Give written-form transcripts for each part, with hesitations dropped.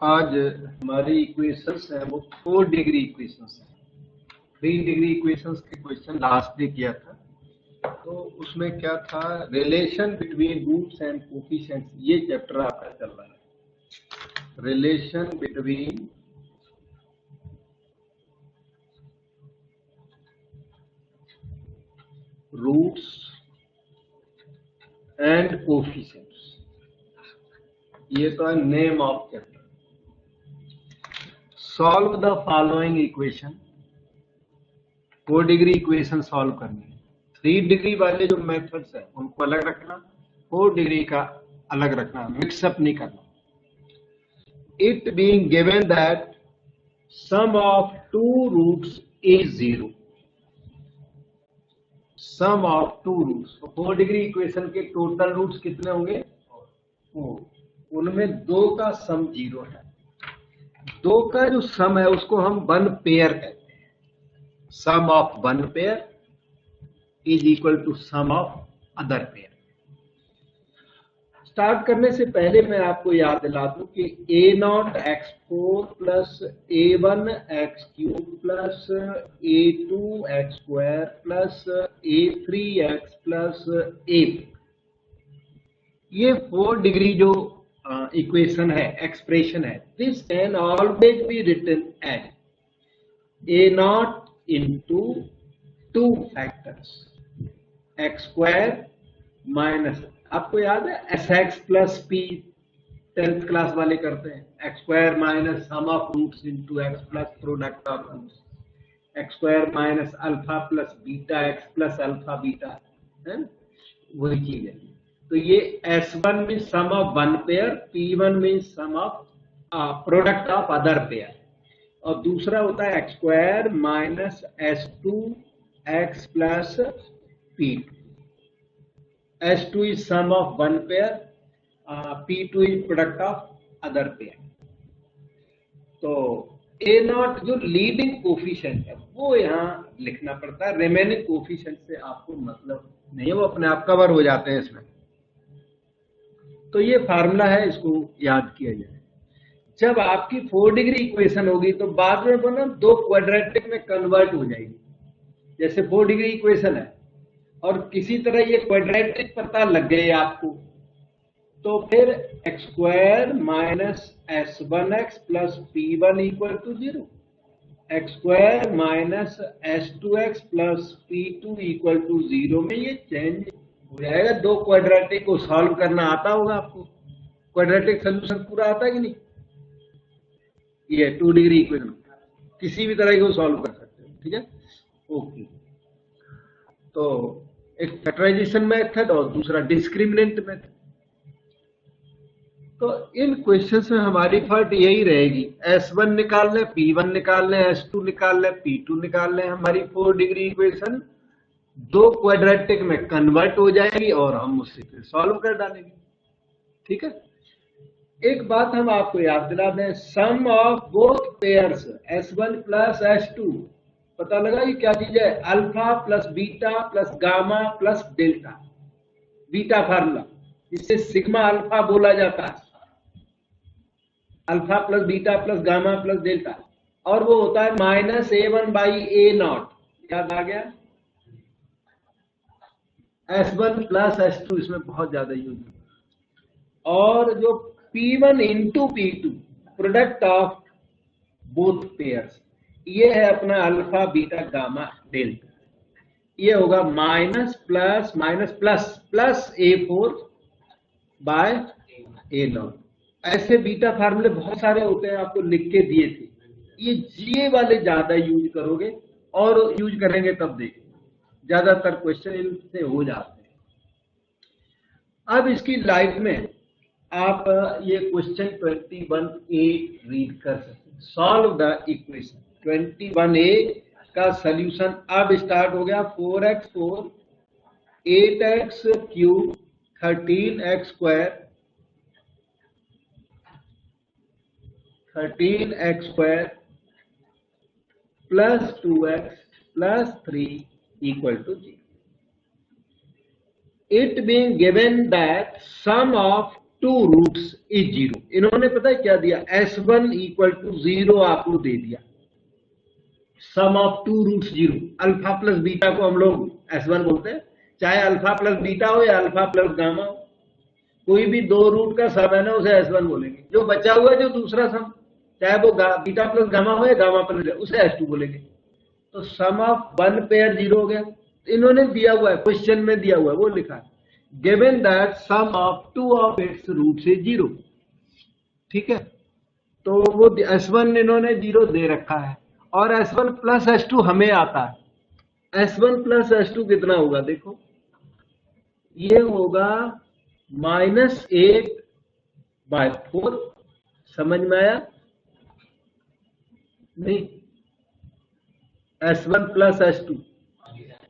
आज हमारी इक्वेशंस है वो 4 डिग्री इक्वेशंस है। 3 डिग्री इक्वेशंस के क्वेश्चन लास्ट डे किया था, तो उसमें क्या था, relation between roots and coefficients, ये चैप्टर आपका चल रहा है। Relation between roots and coefficients, ये तो है name of chapter. Solve the following equation. 4 degree equation solve करनी है। 3 डिग्री वाले जो मेथड्स हैं उनको अलग रखना, 4 डिग्री का अलग रखना, मिक्सअप नहीं करना। It being given that sum of 2 roots is 0। Sum of 2 roots, 4 degree equation के टोटल रूट्स कितने होंगे? 4। उनमें 2 का सम 0 है। 2 का जो सम है उसको हम 1 पेयर कहते हैं। Sum of 1 pair is equal to sum of other pair. Start करने से पहले मैं आपको याद दिला दूं कि a0 x4 plus a1 x3 plus a2 x² plus a3 x plus a, ये 4 डिग्री जो इक्वेशन है, एक्सप्रेशन है, this can always be written as a0 into 2 factors x² minus, आपको याद है sx plus p, 10th class वाले करते हैं, x² minus sum of roots into x plus product of roots, x² minus alpha plus beta x plus alpha beta, है वही चीज है। तो ये s1 mean sum of 1 pair, p1 mean sum of product of other pair, और दूसरा होता है x² minus s2 x plus p2। S2 is sum of 1 pair, P2 is product of other pair। तो A0 जो leading coefficient है वो यहाँ लिखना पड़ता है, रिमेनिंग कोफिशिएंट से आपको मतलब नहीं है, वो अपने आप कवर हो जाते हैं इसमें। तो ये फार्मूला है, इसको याद किया जाए। जब आपकी 4 डिग्री इक्वेशन होगी तो बाद में वो ना 2 क्वाड्रेटिक में कन्वर्ट हो जाएगी। जैसे 4 डिग्री इक्वेशन है और किसी तरह ये क्वाड्रेटिक पता लग गए आपको, तो फिर x² minus s1x plus p1 equal to 0, x² minus s2x plus p2 equal to 0 में ये चेंज हो जाएगा। 2 क्वाड्रेटिक को सॉल्व करना आता होगा आपको, क्वाड्रेटिक सोल्यूशन पूरा आता है कि नहीं? ये 2 डिग्री इक्वेशन किसी भी तरह को सॉल्व कर सकते हो, ठीक है, ओके। तो एक फैक्टराइजेशन मेथड और दूसरा डिस्क्रिमिनेंट मेथड। तो इन क्वेश्चन में हमारी फर्ट यही रहेगी, S1 निकाल लें, P1 निकाल लें, S2 निकाल लें, P2 निकाल लें, हमारी 4 डिग्री इक्वेशन 2 क्वाड्रेटिक में कन्वर्ट हो जाएगी और हम उससे फिर सॉल्व कर डालेंगे, ठीक है। एक बात हम आपको याद दिला दें, sum of both pairs S1 plus S2, पता लगा ये क्या चीज है? Alpha plus beta plus gamma plus delta, beta formula, जिससे सिग्मा अल्फा बोला जाता है। Alpha plus beta plus gamma plus delta, और वो होता है माइनस a1 बाई a0, याद आ गया? S1 प्लस S2 इसमें बहुत ज्यादा यूज है। और जो P1 into P2, product of both pairs, ये है अपना अल्फा बीटा गामा डेल्टा, ये होगा minus plus minus plus plus a4 by a0। ऐसे बीटा फार्मूले बहुत सारे होते हैं, आपको लिख के दिए थे। ये जीए वाले ज्यादा यूज करोगे और यूज करेंगे तब देखिए, ज्यादातर क्वेश्चन इनसे हो जाते हैं। अब इसकी लाइफ में आप ये क्वेश्चन 21A रीड कर सकते हैं। सॉल्व द इक्वेशन 21A का सॉल्यूशन अब स्टार्ट हो गया। 4x4 8x³ 13x² 13x² plus 2x plus 3 equal to 0। It being given that sum of two roots is zero. इन्होंने पता है क्या दिया, S1 इक्वल टू 0 आपको दे दिया, sum of two roots zero. Alpha plus beta को हम लोग S1 बोलते हैं, चाहे अल्फा प्लस बीटा हो या अल्फा प्लस गामा हो, कोई भी दो रूट का सम है ना उसे S1 बोलेंगे। जो बचा हुआ है जो दूसरा सम, चाहे वो बीटा प्लस गामा हो या गामा प्लस, उसे S2 बोलेंगे। तो sum of one pair zero हो गया। इन्होंने दिया हुआ है, क्वेश्चन में दिया हुआ है, वो लिखा है given that sum of two of its roots is zero. ठीक है, तो वो S1 इन्होंने जीरो दे रखा है और S1 प्लस S2 हमें आता है। S1 प्लस S2 कितना होगा, देखो ये होगा -8/4। समझ में आया नहीं? S1 plus S2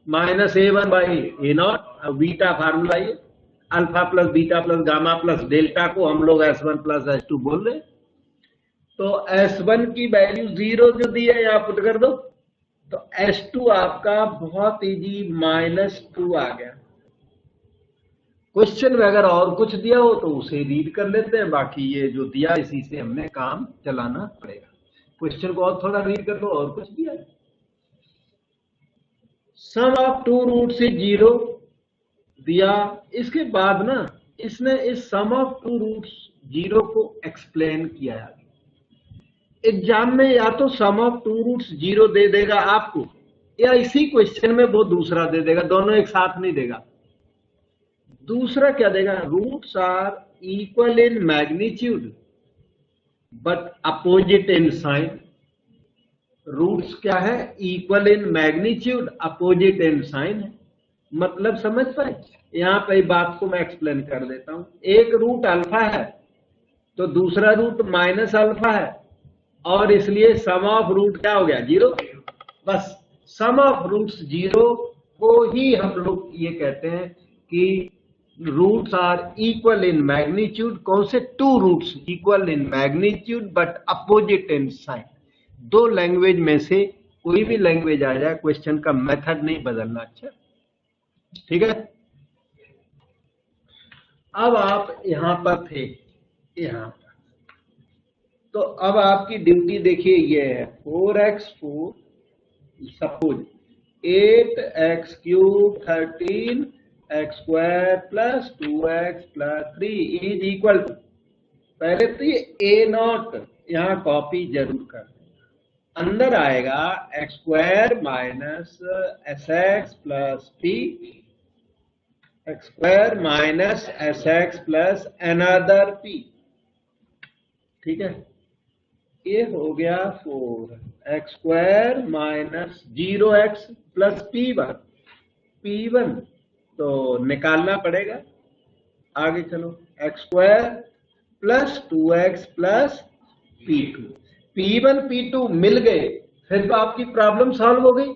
-A1/A0। Beta formula ये, alpha plus beta plus gamma plus delta को हम लोग S1 प्लस S2 बोल रहे। तो S1 की वैल्यू 0 जो दी है यहां पुट कर दो, तो S2 आपका बहुत इजी -2 आ गया। क्वेश्चन में अगर और कुछ दिया हो तो उसे रीड कर लेते हैं, बाकी ये जो दिया इसी से हमने काम चलाना पड़ेगा। क्वेश्चन को और थोड़ा रीड कर लो, और कुछ दिया है। Sum of two roots is zero दिया। इसके बाद ना इसने इस sum of two roots zero को एक्सप्लेन किया है। एग्जाम में या तो sum of two roots zero दे देगा आपको, या इसी क्वेश्चन में वो दूसरा दे देगा, दोनों एक साथ नहीं देगा। दूसरा क्या देगा, roots are equal in magnitude but opposite in sign. Roots क्या है, equal in magnitude, opposite in sign है। मतलब समझ पाए? यहां पे बात को मैं एक्सप्लेन कर देता हूं। एक रूट अल्फा है तो दूसरा रूट माइनस अल्फा है, और इसलिए सम ऑफ रूट क्या हो गया, जीरो। बस सम ऑफ रूट्स जीरो को ही हम लोग ये कहते हैं कि roots are equal in magnitude. कौन से, two roots equal in magnitude but opposite in sign. दो लैंग्वेज में से कोई भी लैंग्वेज आ जाए, क्वेश्चन का मेथड नहीं बदलना। अच्छा ठीक है। अब आप यहां पर थे, यहां पर, तो अब आपकी ड्यूटी देखिए ये है 4x4 suppose 8x³ 13x² plus 2x plus 3 is equal to, पहले तो ये A0 यहां कॉपी जरूर कर, अंदर आएगा x² minus sx plus p, x² minus sx plus another p। ठीक है, ये हो गया 4x² minus 0x plus p1 तो निकालना पड़ेगा। आगे चलो, x² plus 2x plus p2। p1 p2 मिल गए, फिर तो आपकी प्रॉब्लम सॉल्व हो गई।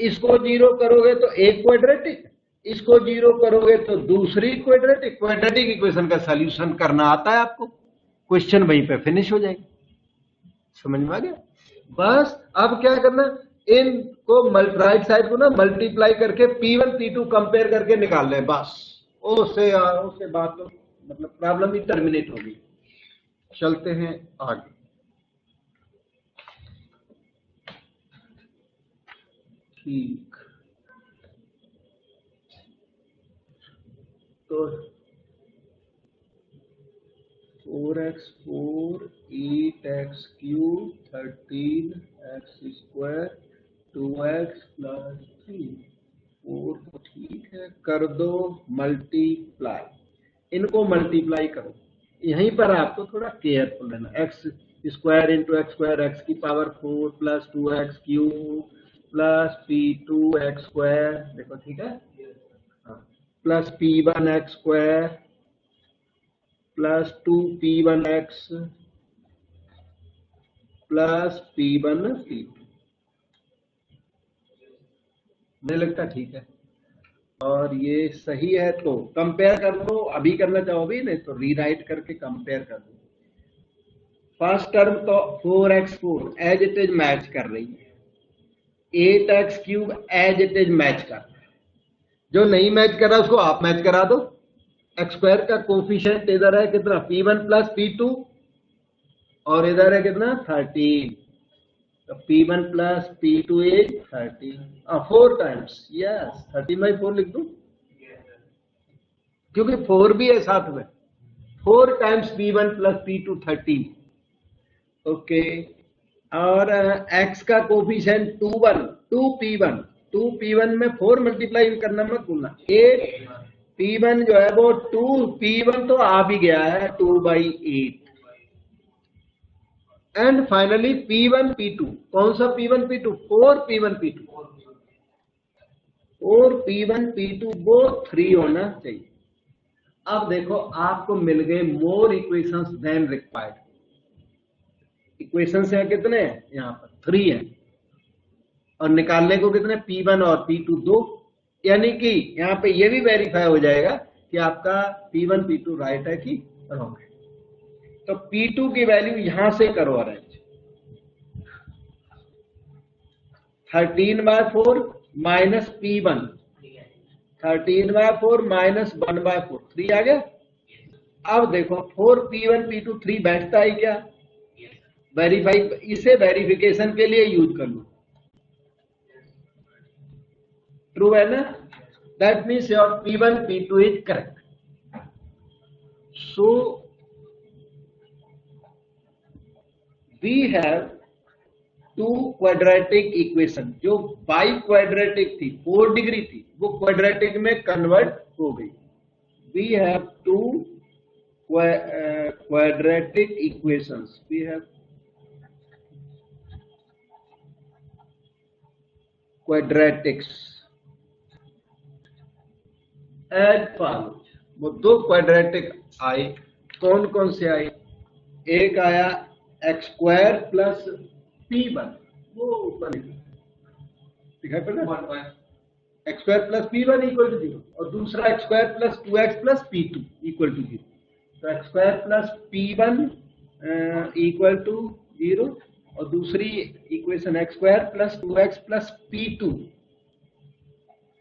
इसको जीरो करोगे तो एक क्वाड्रेटिक, इसको जीरो करोगे तो दूसरी क्वाड्रेटिक। क्वाड्रेटिक इक्वेशन का सॉल्यूशन करना आता है आपको, क्वेश्चन वहीं पे फिनिश हो जाएगी। समझ में आ गया? बस अब क्या करना, इनको राइट साइड को ना मल्टीप्लाई करके p1 p2 कंपेयर करके निकाल लें, बस उससे बात तो मतलब प्रॉब्लम ही टर्मिनेट होगी। चलते हैं आगे। ठीक, तो 4x4 8x³ 13x² 2x plus 3 4 तो ठीक है, कर दो मल्टीप्लाई, इनको मल्टीप्लाई करो। यहीं पर आपको थोड़ा केयरफुल रहना, x² into x² x⁴ plus 2x³ plus p2x² देखो, ठीक है, plus p1x² plus 2p1x plus p1 p2। मुझे लगता ठीक है, और ये सही है तो कंपेयर कर दो। अभी करना चाहोगे नहीं तो रीराइट करके कंपेयर कर दो। फर्स्ट टर्म तो 4x4 as it is match कर रही है, 8x³ as it is match कर रहा है। जो नहीं मैच कर रहा उसको आप मैच करा दो, एक्स स्क्वायर का कोफिशिएंट इधर है कितना P1 प्लस P2 और इधर है कितना 13, तो P1 plus P2 is 13, 4 times, yes 13/4 लिख दूं क्योंकि 4 भी है साथ में, 4 times P1 plus P2 13, okay. और x का कोफिशिएंट 2P1 में 4 मल्टीप्लाई करना मत भूलना, 8 P1 जो है वो 2 P1 तो आ भी गया है 2/8, एंड फाइनली P1 P2, कौन सा P1 P2, 4 P1 P2, 4 P1 P2 वो 3 होना चाहिए। अब देखो आपको मिल गए मोर इक्वेशंस देन रिक्वायर्ड, इक्वेशंस हैं कितने हैं यहाँ पर 3 है, और निकालने को कितने P1 और P2 2, यानी कि यहाँ पे ये भी वेरीफाई हो जाएगा कि आपका P1 P2 राइट है कि रॉन्ग है। तो P2 की वैल्यू यहां से करो अरेंज, 13/4 माइनस P1, 13/4 माइनस 1/4, 3 आ गया। अब देखो 4 P1 P2 3 बैठता है क्या, वेरीफाई, इसे वेरिफिकेशन के लिए यूज कर लो, ट्रू है ना, that means your P1 P2 is correct. So we have 2 quadratic equation, जो बाई क्वाड्रेटिक थी 4 डिग्री थी वो क्वाड्रेटिक में कन्वर्ट हो गई। We have 2 quadratic equations, we have quadratics as follows, वो 2 क्वाड्रेटिक आई, कौन कौन से आई, एक आया एक्स स्क्वायर प्लस P1, वो ऊपर दिखाई पड़ रहा है, x square plus P1 equal to 0, और दूसरा x square plus 2x plus P2 equal to 0, तो x square plus P1 equal to 0, और दूसरी equation x square plus 2x plus P2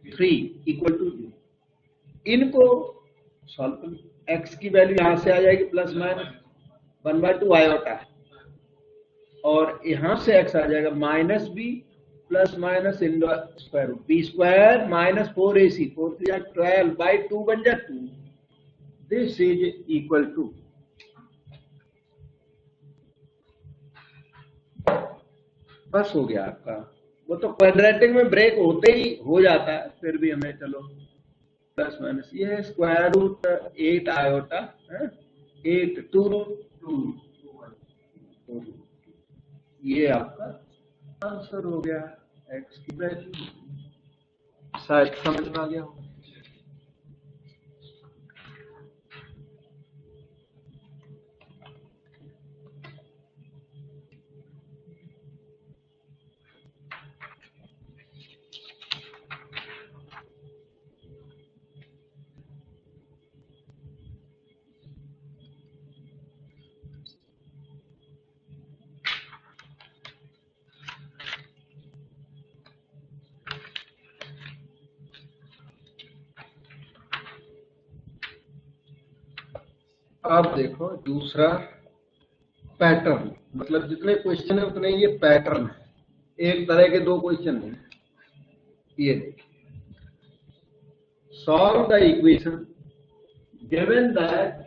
3 equal to 0। इनको सॉल्व कर, x की value यहां से आ जाएगी प्लस माइनस 1/2 आयोटा, और यहां से x आ जाएगा minus b plus minus in square root b square minus 4ac, 4 3 12/2 बन जाए 2, दिस इज इक्वल टू, बस हो गया आपका। वो तो क्वाड्रेटिक में ब्रेक होते ही हो जाता है, फिर भी हमें चलो प्लस माइनस, ये है स्क्वायर रूट 8 आयोटा 8 2 रूट 2, ये आपका आंसर हो गया x की वैल्यू, शायद समझ में आ गया हो। अब देखो दूसरा पैटर्न, मतलब जितने क्वेश्चन है उतने ये पैटर्न है, एक तरह के 2 क्वेश्चन नहीं। ये देखिए, solve the equation given that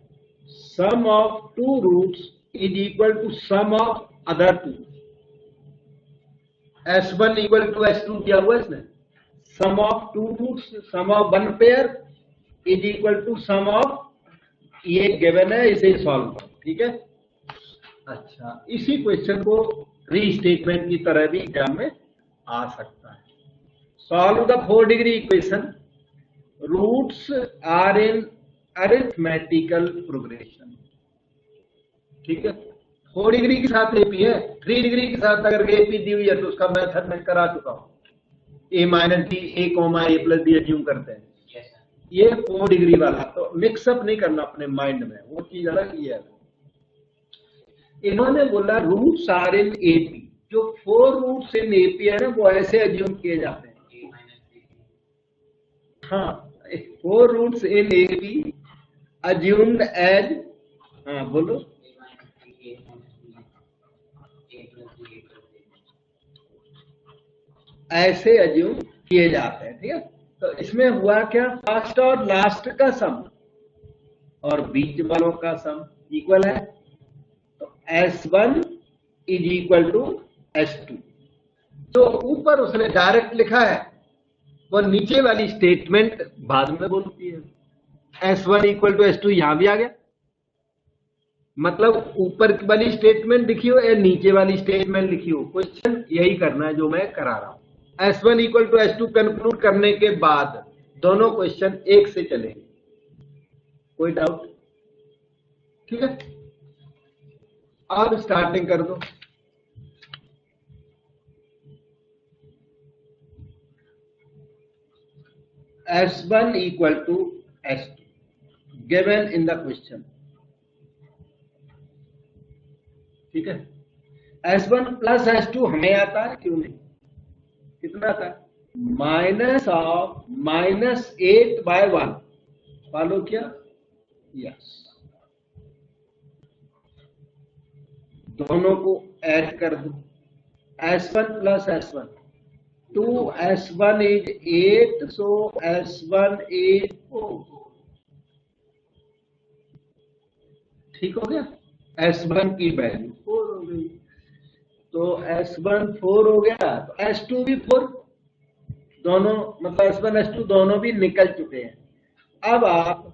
sum of 2 roots is equal to sum of other 2, S1 equal to S2 दिया हुआ इसने, sum of 2 roots, sum of 1 pair is equal to sum of, ये गिवन है, इसे solve करो, ठीक है। अच्छा, इसी क्वेश्चन को रीस्टेटमेंट की तरह भी एग्जाम में आ सकता है। Solve the 4 degree equation, roots are in arithmetical progression, ठीक है। 4 डिग्री के साथ एपी है, 3 डिग्री के साथ अगर एपी दी हुई है तो उसका मेथड मैं करा चुका हूं, a minus B a a plus B assume करते हैं, ये 4 डिग्री वाला, तो मिक्सअप नहीं करना अपने माइंड में, वो चीज अलग ही है। इन्होंने बोला रूट्स आर इन एपी, जो 4 रूट्स इन एपी है ना वो ऐसे एज्यूम किए जाते हैं, हाँ 4 roots in AP assumed as, हाँ बोलो, ऐसे अज्यूम किए जाते हैं, ठीक है। तो इसमें हुआ क्या, फर्स्ट और लास्ट का सम और बीच वालों का सम इक्वल है, तो S1 is equal to S2। जो ऊपर उसने डायरेक्ट लिखा है वो नीचे वाली स्टेटमेंट बाद में बोलती है। S1 इक्वल टू S2 यहां भी आ गया, मतलब ऊपर वाली स्टेटमेंट लिखी हो या नीचे वाली स्टेटमेंट लिखी हो, क्वेश्चन यही करना है जो मैं करा रहा हूं। S1 equal to S2 conclude करने के बाद दोनों क्वेश्चन एक से चलेंगे, कोई डाउट? ठीक है, अब स्टार्टिंग कर दो। S1 equal to S2 given in the question, ठीक है। S1 प्लस S2 हमें आता है, क्यों नहीं, कितना आता है, -8/1, फॉलो किया, यस। दोनों को ऐड कर दो, S1 plus S1, 2S1 is 8, so S1 is 4, ठीक हो गया। S1 की वैल्यू 4 हो गई, तो S1 4 हो गया, तो S2 भी 4, दोनों मतलब S1 S2 दोनों भी निकल चुके हैं। अब आप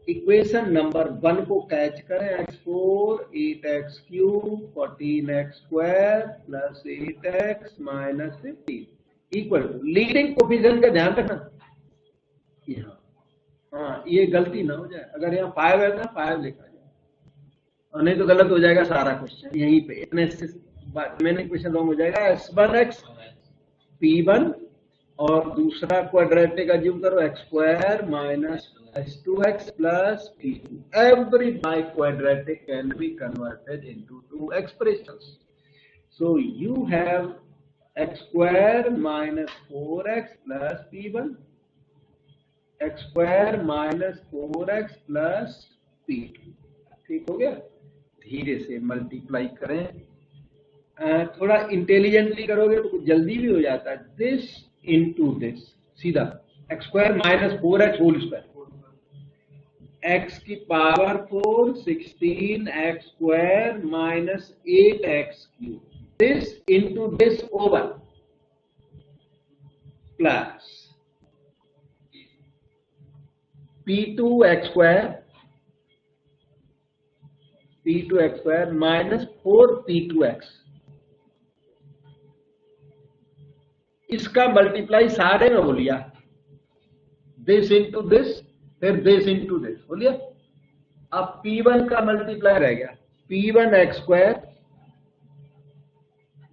इक्वेशन नंबर 1 को कैच करें, x4 8x³ 14x² plus 8x minus 15 equal to, leading coefficient का ध्यान रखना यहाँ, हाँ ये गलती ना हो जाए, अगर यहाँ 5 है ना 5 लिखा जाए, और नहीं तो गलत हो जाएगा सारा क्वेश्चन यहीं पे, इतने से मैंने क्वेश्चन रॉन्ग हो जाएगा। S1x P1 और दूसरा क्वाड्रेटिक अज्यूम करो x² minus S2x plus P2, every biquadratic can be converted into two expressions, so you have x² minus 4x plus P1, x² minus 4x plus P2, ठीक हो गया। धीरे से मल्टीप्लाई करें, थोड़ा इंटेलिजेंटली करोगे तो कुछ जल्दी भी हो जाता है। दिस इंटू दिस, सीधा x² minus 4x whole square, x की power 4 16x² minus 8x³, this into this over plus P2x² minus 4P2x, इसका मल्टीप्लाई सारे में बोलिया, दिस इंटू दिस फिर दिस इंटू दिस बोलिए। अब P1 का मल्टीप्लाई रह गया, P1x²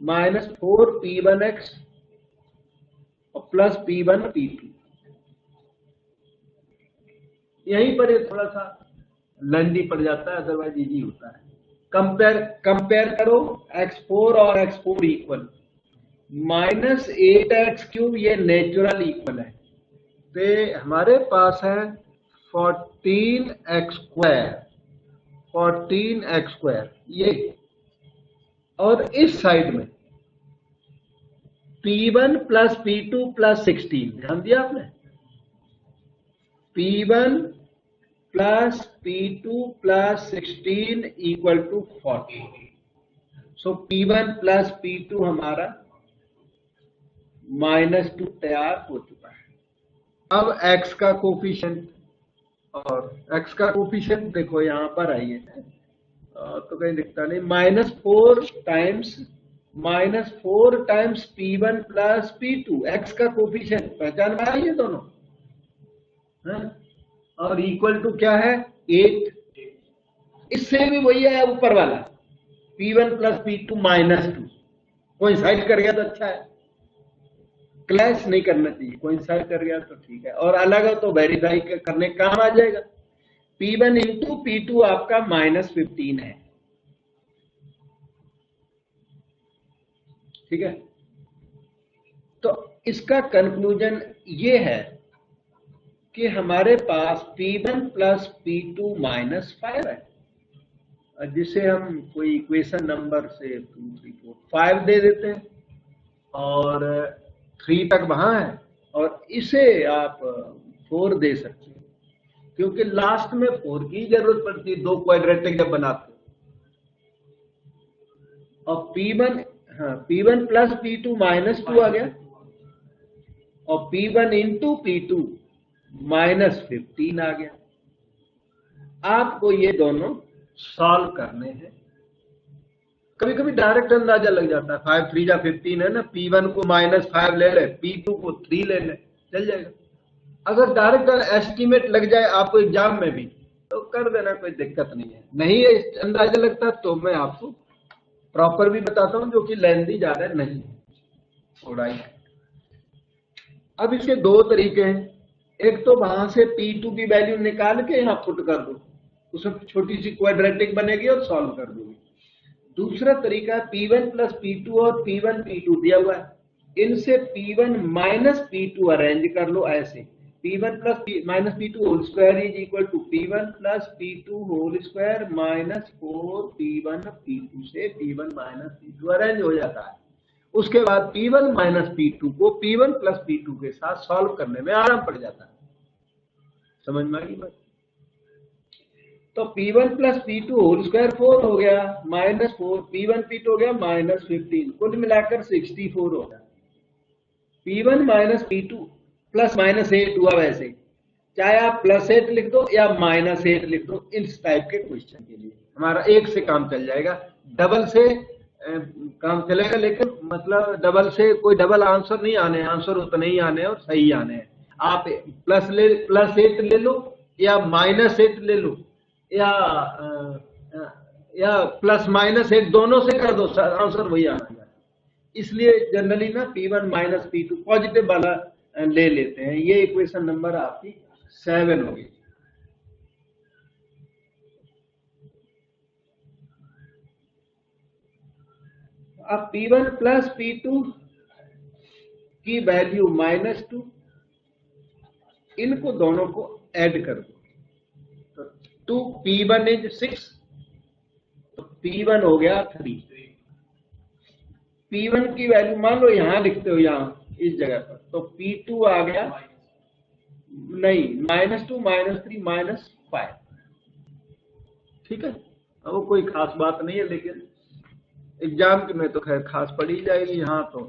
माइनस 4P1x और प्लस P1P2, यहीं पर ये थोड़ा सा लंडी पड़ जाता है, अदरवाइज इजी होता है। कंपेयर करो, x4 और x4 इक्वल, माइनस 8x³ ये नेचुरल इक्वल है, तो हमारे पास है 14x² ये, और इस साइड में P1 प्लस P2 प्लस 16, ध्यान दिया आपने, P1 plus P2 plus 16 equal to 40, so P1 plus P2 हमारा -2 तैयार हो चुका है। अब x का कोफिशिएंट, और x का कोफिशिएंट देखो यहां पर आइए, तो कहीं दिखता नहीं, -4 times P1 plus P2, x का कोफिशिएंट पहचान में आइए दोनों, है? और इक्वल टू क्या है 8, इससे भी वही है ऊपर वाला, P1 प्लस P2 -2, कोइंसाइड कर गया तो अच्छा है, क्लैश नहीं करना चाहिए, कोइंसाइड कर गया तो ठीक है, और अलग है तो वेरीफाई करने काम आ जाएगा। P1 इंटू P2 आपका -15 है, ठीक है। तो इसका कंक्लूजन ये है कि हमारे पास P1 प्लस P2 माइनस 5 है, जिसे हम कोई इक्वेशन नंबर से 2, 3, 4, 5 दे देते हैं और 3 तक वहां है, और इसे आप 4 दे सकते हैं, क्योंकि लास्ट में 4 की जरूरत पड़ती है दो क्वाड्रेटिक जब बनाते हैं। और P1 प्लस P2 माइनस 2 आ गया, और P1 इंटू P2 माइनस 15 आ गया। आपको ये दोनों सॉल्व करने हैं। कभी कभी डायरेक्ट अंदाजा लग जाता है, 5 3 जा 15 है ना, P1 को माइनस 5 ले ले, P2 को 3 ले ले, चल जाएगा। अगर डायरेक्ट एस्टिमेट लग जाए आपको एग्जाम में भी तो कर देना, कोई दिक्कत नहीं है। नहीं है अंदाजा लगता तो मैं आपको प्रॉपर भी बताता हूं, जो कि लेंथी ज्यादा नहीं है, थोड़ा ही। अब इसके दो तरीके हैं, एक तो वहां से P2 की वैल्यू निकाल के यहाँ पुट कर दो, उसमें छोटी सी क्वाड्रेटिक बनेगी और सॉल्व कर दोगे। दूसरा तरीका P1 प्लस P2 और P1 P2 दिया हुआ है, इनसे P1 माइनस P2 अरेंज कर लो ऐसे, P1 plus minus P2 whole square is equal to P1 plus P2 whole square minus 4 P1 P2 से P1 माइनस P2 अरेंज हो जाता है। उसके बाद P1 माइनस P2 को P1 प्लस P2 के साथ सॉल्व करने में आराम पड़ जाता है। समझ में आ गई बात? तो P1 plus P2 whole square 4 हो गया, माइनस 4 P1 P2 हो गया माइनस 15, कुल मिलाकर 64 हो गया। P1 minus P2 plus minus 8 हुआ। वैसे चाहे आप प्लस 8 लिख दो या माइनस 8 लिख दो, इस टाइप के क्वेश्चन के लिए हमारा एक से काम चल जाएगा, डबल से काम चलेगा, लेकिन मतलब डबल से कोई डबल आंसर नहीं आने, आंसर उतने ही आने और सही आने हैं। आप प्लस 8 ले लो या माइनस 8 ले लो या प्लस माइनस 8 दोनों से कर दो, आंसर वही आना है। इसलिए जनरली ना P1 माइनस P2 पॉजिटिव वाला ले लेते हैं। ये इक्वेशन नंबर आपकी 7 होगी। अब P1 प्लस P2 की वैल्यू माइनस 2, इनको दोनों को ऐड कर दो, तो 2P1 इज 6, तो P1 हो गया 3। P1 की वैल्यू मान लो यहां लिखते हो, यहां इस जगह पर, तो P2 आ गया नहीं -2 -3 -5। ठीक है, अब वो कोई खास बात नहीं है, लेकिन एग्जाम के में तो खैर खास पड़ी जाएगी, यहाँ तो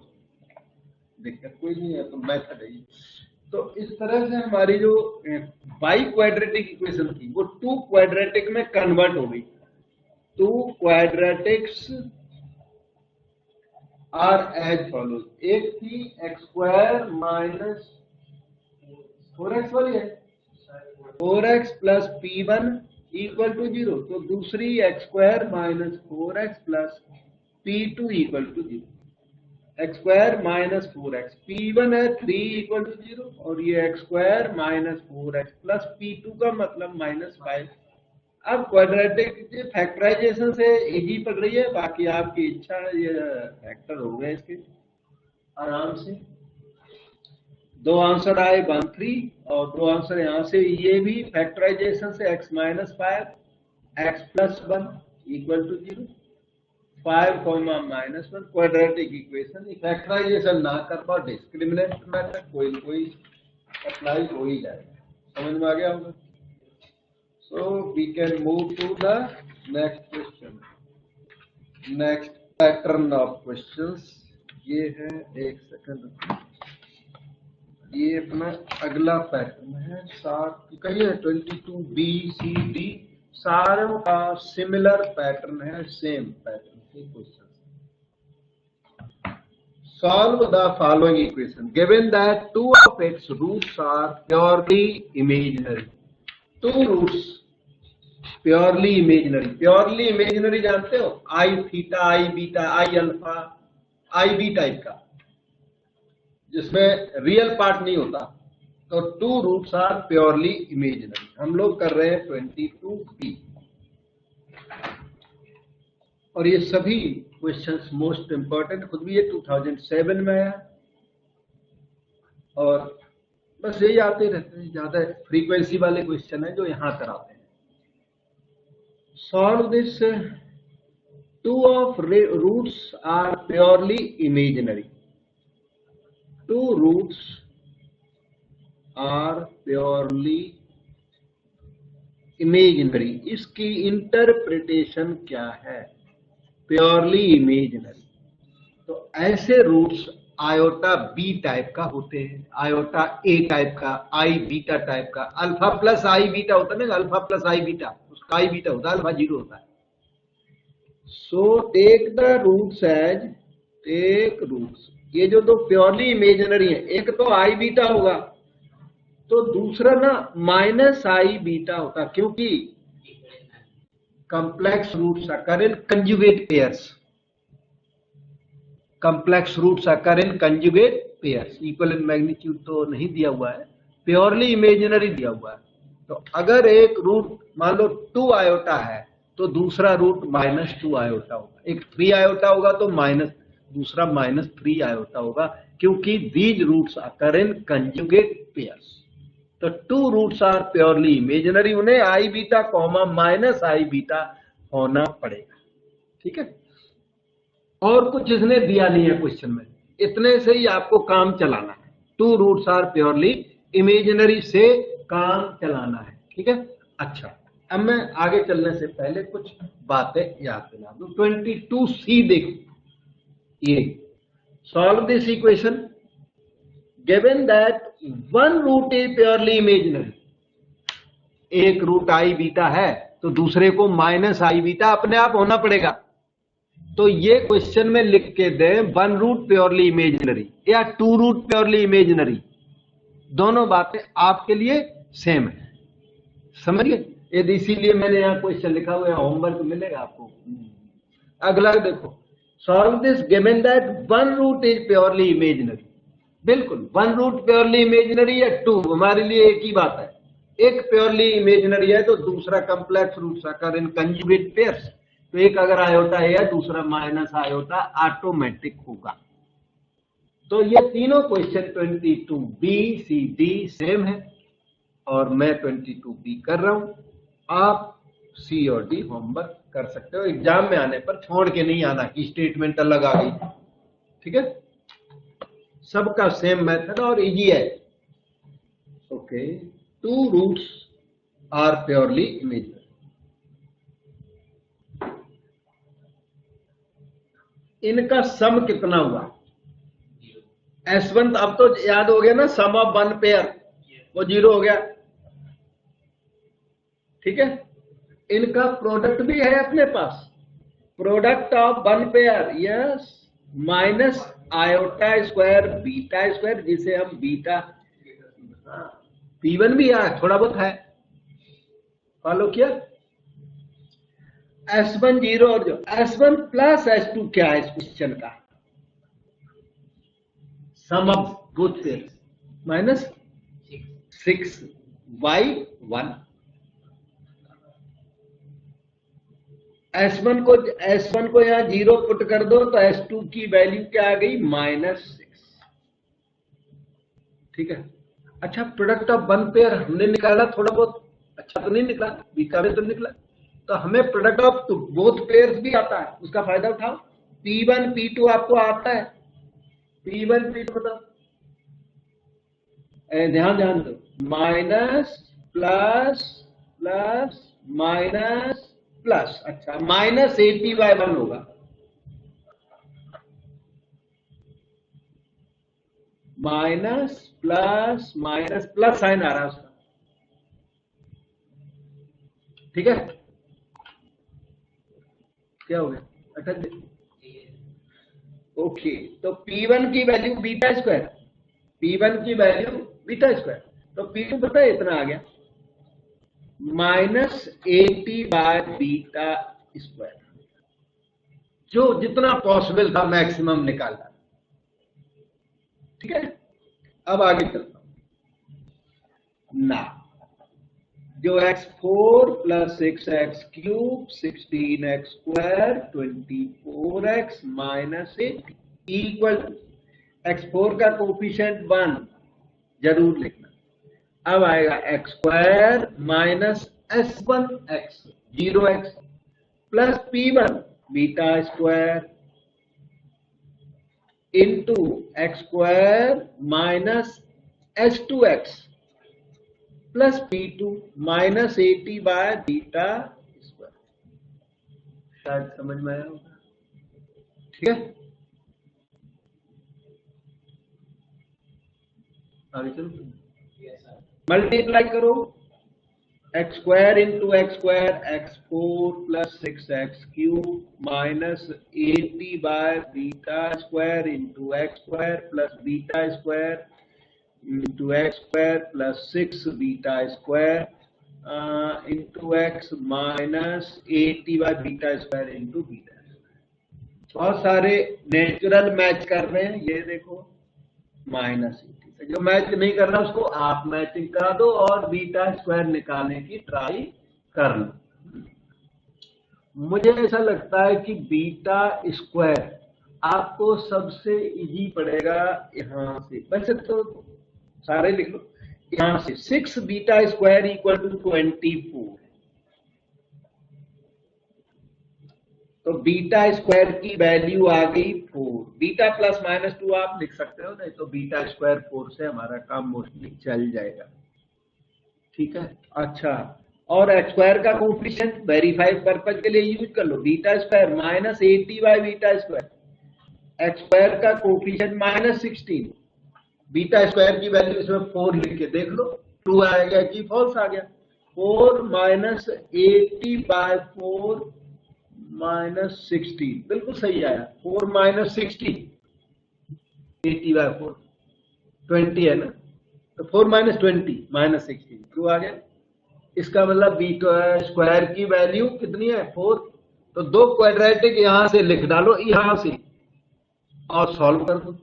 दिक्कत कोई नहीं है, तो मैथड है। तो इस तरह से हमारी जो बाई क्वाड्रेटिक इक्वेशन थी वो 2 क्वाड्रेटिक में कन्वर्ट हो गई। 2 क्वाड्रेटिक्स आर एज फॉलोज। एक थी x² माइनस 4x वाली है, 4x plus P1 equal to 0, तो दूसरी x² minus 4x plus P2 equal to 0। x² minus 4x, P1 है 3 इक्वल टू 0, और ये x² minus 4x plus P2 का मतलब -5। अब क्वाड्रेटिक फैक्टराइजेशन से इजी पड़ रही है, बाकी आपकी इच्छा है, ये फैक्टर हो गए इसके आराम से। 2 आंसर आए 1 3, और 2 आंसर यहाँ से, ये भी फैक्टराइजेशन से x minus 5 x plus 1 equal to 0, 5 -1 quadratic equation. Factorization ना कर पाओ, डिस्क्रिमिनेंट मेथड कोई अप्लाई हो ही जाएगा। समझ में आ गया होगा? So we can move to the next question, next pattern of questions। ये है, एक सेकंड, ये अपना अगला पैटर्न है। साथ कहिए 22 B C D सारों का सिमिलर पैटर्न है, सेम पैटर्न के question. Solve the following equation given that 2 of its roots are purely imaginary। 2 roots purely imaginary. Purely imaginary जानते हो, i theta, i beta, i alpha, i b type का, जिसमें real part नहीं होता। तो 2 roots are purely imaginary. हम लोग कर रहे हैं 22B, और ये सभी क्वेश्चंस मोस्ट इंपॉर्टेंट, खुद भी ये 2007 में आया, और बस यही आते रहते हैं, ज्यादा फ्रीक्वेंसी वाले क्वेश्चन है जो यहाँ कराते हैं। Solve this, two of roots are purely imaginary, two roots are purely imaginary, इसकी इंटरप्रिटेशन क्या है? प्योरली इमेजिनरी, तो ऐसे रूट्स आयोटा बी टाइप का होते हैं, आयोटा ए टाइप का, आई बीटा टाइप का। अल्फा प्लस आई बीटा होता है ना, अल्फा प्लस आई बीटा, उसका आई बीटा होता है, अल्फा जीरो होता है। So take the roots as, take roots, ये जो दो प्योरली इमेजिनरी है, एक तो आई बीटा होगा तो दूसरा ना माइनस आई बीटा होता, क्योंकि complex roots occur in conjugate pairs, complex roots occur in conjugate pairs. Equal in magnitude तो नहीं दिया हुआ है, प्योरली इमेजिनरी दिया हुआ है। तो अगर एक रूट मान लो 2 आयोटा है तो दूसरा रूट -2 आयोटा होगा, एक 3 आयोटा होगा तो माइनस, दूसरा -3 आयोटा होगा, क्योंकि these roots occur in conjugate pairs. तो 2 रूट्स आर प्योरली इमेजिनरी, उन्हें I beta comma minus I beta होना पड़ेगा। ठीक है, और कुछ इसने दिया नहीं है क्वेश्चन में, इतने से ही आपको काम चलाना है। 2 रूट्स आर प्योरली इमेजिनरी से काम चलाना है। ठीक है, अच्छा अब मैं आगे चलने से पहले कुछ बातें याद दिला दूं। 22C देखो, ये solve this equation given that one root is purely imaginary, एक रूट आई बीटा है तो दूसरे को माइनस आई बीटा अपने आप होना पड़ेगा। तो ये क्वेश्चन में लिख के दें 1 रूट प्योरली इमेजिनरी या 2 रूट प्योरली इमेजिनरी, दोनों बातें आपके लिए सेम है, समझिए। यदि इसीलिए मैंने यहां क्वेश्चन लिखा हुआ है, होमवर्क मिलेगा आपको। अगला देखो, solve this given that 1 root is purely imaginary, बिल्कुल 1 रूट प्योरली इमेजिनरी या 2 हमारे लिए एक ही बात है। एक प्योरली इमेजिनरी है तो दूसरा complex roots occur in conjugate pairs, तो एक अगर आयोटा है या दूसरा माइनस आयोटा ऑटोमेटिक होगा। तो ये तीनों question 22B C D same है और मैं 22B कर रहा हूं। आप C और D होमवर्क कर सकते हो, एग्जाम में आने पर छोड़ के नहीं आना कि स्टेटमेंट अलग आ गई। ठीक है, सबका सेम मेथड और इजी है। Okay, 2 roots are purely imaginary. इनका सम कितना हुआ? S1 अब तो याद हो गया ना, सम ऑफ 1 पेयर वो 0 हो गया। ठीक है, इनका प्रोडक्ट भी है अपने पास, product of 1 pair, yes, minus iota square beta square, जिसे हम बीटा, P1 भी है, थोड़ा बहुत है, फॉलो किया। S1 0 और जो S1 प्लस S2 क्या है इस क्वेश्चन का? सम of both pairs -6y1। S1 को यहां 0 पुट कर दो तो S2 की वैल्यू क्या आ गई? -6। ठीक है, अच्छा प्रोडक्ट ऑफ 1 पेयर हमने निकाला, थोड़ा बहुत अच्छा तो नहीं निकला, बीटा में तो निकला, तो हमें प्रोडक्ट ऑफ बोथ पेयर्स भी आता है, उसका फायदा उठाओ। P1 P2 आपको आता है, P1 P2 बताओ, ध्यान दो, minus plus plus minus plus, अच्छा -80/1 होगा, minus plus minus plus sign आ रहा है उसका। ठीक है, क्या हो गया? अटक गया। ओके, तो P1 की वैल्यू बीटा स्क्वायर, P1 की वैल्यू बीटा स्क्वायर, तो P2 पता है इतना आ गया, -80/बीटा स्क्वायर, जो जितना पॉसिबल था मैक्सिमम निकाला। ठीक है, अब आगे चलता हूं ना, जो x4 + 6x³ 16x² 24x -8 equal x4 का कोफिशिएंट 1 जरूर लिखना, अब आएगा x square minus S1 x 0x plus P1 beta square into x square minus S2 x plus P2 minus 80 by beta square. शायद समझ में आया होगा, ठीक है। आगे चलो, मल्टीप्लाई करो x square into x square x4 plus 6x cube minus 80 by beta square into x square plus beta square into x square plus 6 beta square into x minus 80 by beta square into beta. बहुत सारे natural match कर रहे हैं, ये देखो minus 80। जो match नहीं कर रहा उसको आप मैचिंग करा दो और बीटा स्क्वायर निकालने की ट्राई कर लो। मुझे ऐसा लगता है कि बीटा स्क्वायर आपको सबसे इजी पड़ेगा यहां से, वैसे तो सारे लिख लो। यहां से 6 बीटा स्क्वायर इक्वल टू 24, तो बीटा स्क्वायर की वैल्यू आ गई 4। बीटा प्लस माइनस 2 आप लिख सकते हो, नहीं तो बीटा स्क्वायर 4 से हमारा काम मोस्टली चल जाएगा, ठीक है। अच्छा, और एक्स स्क्वायर का कोफिशिएंट वेरीफाई पर्पज के लिए यूज कर लो, beta square minus 80 by beta square, x square का कोफिशिएंट माइनस 16, बीटा स्क्वायर की वैल्यू इसमें 4 लिख के देख लो, ट्रू आएगा कि फॉल्स आ गया। 4 माइनस 80 बाय 4 माइनस 16 बिल्कुल सही आया। 4 माइनस 60 80 बाय 4 20 है ना, तो 4 माइनस 20 माइनस 16 ट्रू आ गया। इसका मतलब बीटा स्क्वायर की वैल्यू कितनी है 4। तो दो क्वाड्रेटिक यहां से लिख डालो यहां से और सॉल्व कर दो।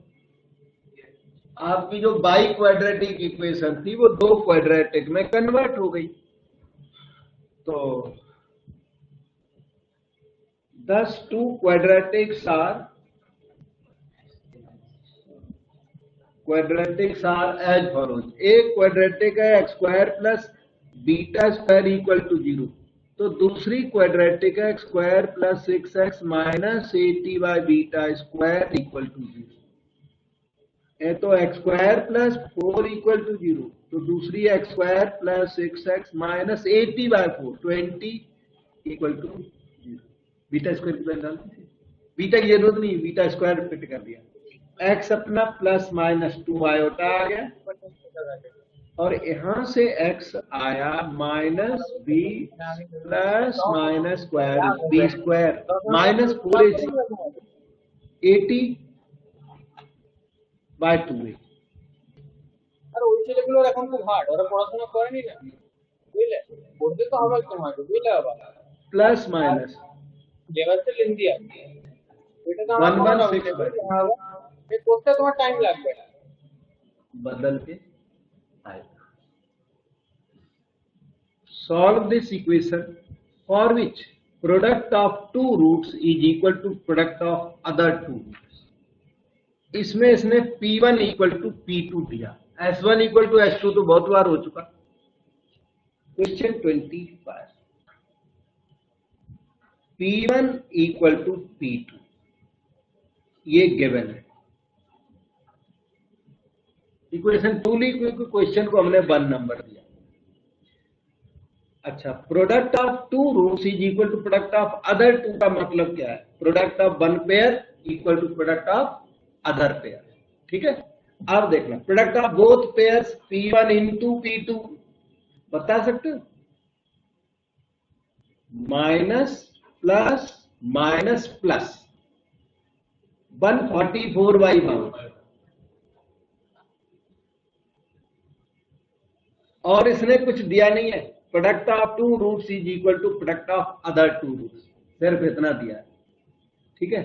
आपकी जो बाई क्वाड्रेटिक इक्वेशन थी वो दो क्वाड्रेटिक में कन्वर्ट हो गई। तो thus two quadratics are as follows। एक क्वाड्रेटिक है x square plus beta square equal to 0, तो दूसरी क्वाड्रेटिक है x square plus 6x minus 80 by beta square equal to 0। है तो x square plus 4 equal to 0, तो दूसरी x square plus 6x minus 80 by 4 20 equal to 0। Beta square की value डालनी थी, बीटा की जरूरत नहीं, बीटा स्क्वायर फिट कर दिया। एक्स अपना प्लस माइनस 2 आयोटा आ गया और यहां से एक्स आया minus B plus minus square B square minus 4ac 80 by 2a। আর ওই ছেলেগুলোর এখন খুব হার্ড, ওরা পড়াশোনা করেনি না, বুঝলে, পড়তে তো হবে তোমাকে, বুঝলে বাবা। প্লাস মাইনাস লেবাসে লিন্দি আছে, এটা তো আমার 116 ये করতে তোমার টাইম লাগবে, बदल के आएगा। Solve this equation for which product of two roots is equal to product of other two roots। इसमें इसने P1 इक्वल टू P2 दिया, S1 इक्वल टू S2 तो बहुत बार हो चुका। Question 25, P1 equal to P2 ये गिवन है। Equation 2 ली क्योंकि क्वेश्चन को हमने 1 नंबर दिया। अच्छा, product of two roots is equal to product of other two का मतलब क्या है? Product of one pair equal to product of other pair, ठीक है। अब देखना product of both pairs P1 into P2 बता सकते हो, माइनस प्लस माइनस प्लस 144/1 और इसने कुछ दिया नहीं है। Product of two roots is equal to product of other two roots, सिर्फ इतना दिया है, ठीक है।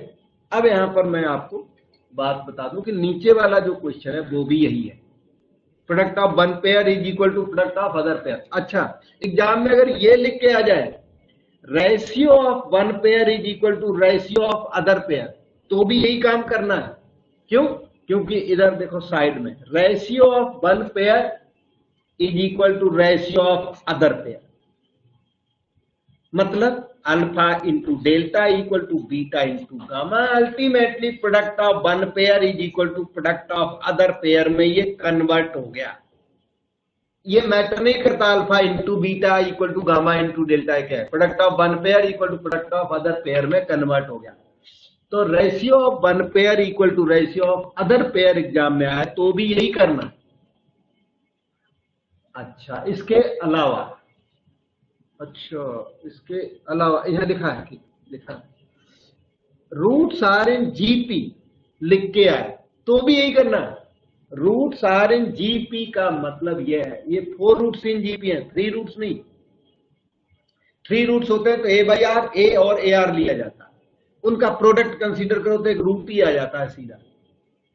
अब यहां पर मैं आपको बात बता दूं कि नीचे वाला जो क्वेश्चन है वो भी यही है, product of one pair is equal to product of other pair. अच्छा, एग्जाम में अगर ये लिख के आ जाए ratio of one pair is equal to ratio of other pair, तो भी यही काम करना है। क्यों? क्योंकि इधर देखो साइड में ratio of one pair is equal to ratio of other pair, मतलब alpha into delta equal to beta into gamma. Ultimately product of one pair is equal to product of other pair में ये convert हो गया। ये matter नहीं करता alpha into beta equal to gamma into delta क्या है, product of one pair equal to product of other pair में कन्वर्ट हो गया। तो ratio of one pair equal to ratio of other pair exam में आए तो भी यही करना। अच्छा, इसके अलावा, अच्छा इसके अलावा यहां लिखा है कि लिखा रूट्स आर इन जीपी लिख के आए तो भी यही करना। रूट्स आर इन जीपी का मतलब यह है, ये 4 रूट्स इन जीपी है, 3 रूट्स नहीं। 3 रूट्स होते हैं तो ए बाई आर, ए और ए आर लिया जाता है, उनका प्रोडक्ट कंसीडर करो तो एक रूट ही आ जाता है सीधा।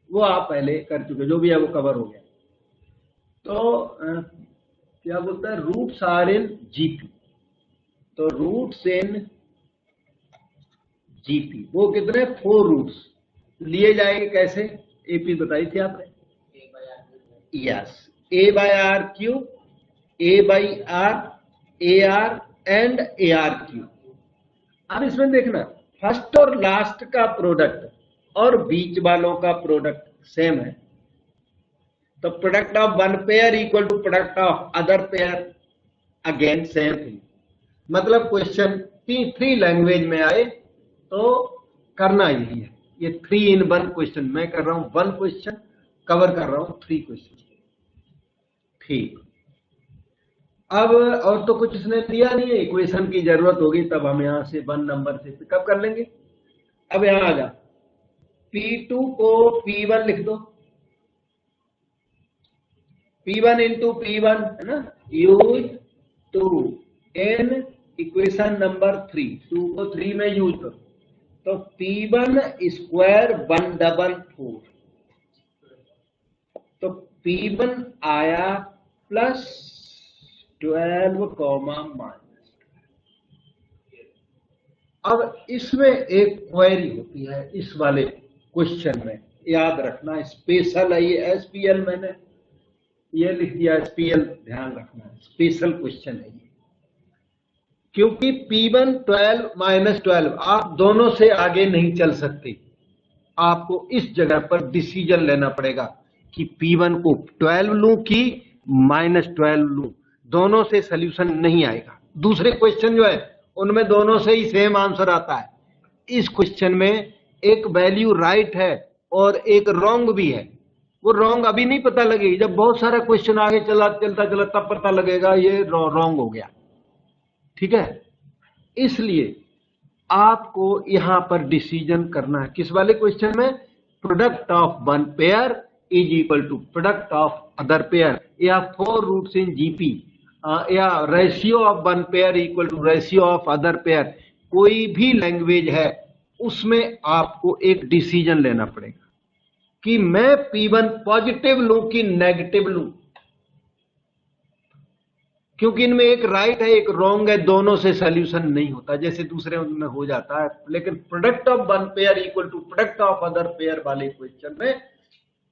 वो आप पहले कर चुके, जो भी है वो कवर हो गया। तो क्या बोलता है, रूट्स आर इन जीपी, तो रूट्स इन जीपी वो कितने 4 रूट्स लिए जाएंगे, कैसे एपी बताई थी आपने, yes a by r cube, a by r, a r and a r cube. अब इसमें देखना फर्स्ट और लास्ट का प्रोडक्ट और बीच वालों का प्रोडक्ट सेम है, तो product of one pair equal to product of other pair, again same thing. मतलब क्वेश्चन 3 लैंग्वेज में आए तो करना यही है। ये 3 in 1 क्वेश्चन मैं कर रहा हूं, 1 क्वेश्चन कवर कर रहा हूं, 3 क्वेश्चन। ठीक, अब और तो कुछ इसने दिया नहीं है, इक्वेशन की जरूरत होगी तब हम यहां से 1 नंबर से पिकअप कर लेंगे। अब यहां आ जा, P2 को P1 लिख दो, P1 इंटू P1 है ना, यूज 2 इन इक्वेशन नंबर 3, 2 को 3 में यूज करो, तो P1 स्क्वायर 144, तो P1 आया प्लस 12 कॉमा माइनस। अब इसमें एक क्वेरी होती है इस वाले क्वेश्चन में, याद रखना स्पेशल है ये, एसपीएल मैंने ये लिख दिया, एसपीएल ध्यान रखना, स्पेशल क्वेश्चन है ये, क्योंकि P1 12 माइनस 12 आप दोनों से आगे नहीं चल सकते। आपको इस जगह पर डिसीजन लेना पड़ेगा कि P1 को 12 लूं कि माइनस 12 लूं, दोनों से सॉल्यूशन नहीं आएगा। दूसरे क्वेश्चन जो है उनमें दोनों से ही सेम आंसर आता है, इस क्वेश्चन में एक वैल्यू राइट है और एक रॉन्ग भी है। वो रॉन्ग अभी नहीं पता लगेगी, जब बहुत सारा क्वेश्चन आगे चलता तब पता लगेगा ये रॉन्ग हो गया, ठीक है। इसलिए आपको यहां पर डिसीजन करना है किस वाले क्वेश्चन में, product of one pair is equal to product of other pair, या 4 रूट्स इन जीपी, या ratio of one pair equal to ratio of other pair. कोई भी लैंग्वेज है उसमें आपको एक डिसीजन लेना पड़ेगा कि मैं P1 पॉजिटिव लूं कि नेगेटिव लूं, क्योंकि इनमें एक राइट है एक रॉन्ग है, दोनों से सॉल्यूशन नहीं होता जैसे दूसरे में हो जाता है। लेकिन product of one pair equal to product of other pair वाले क्वेश्चन में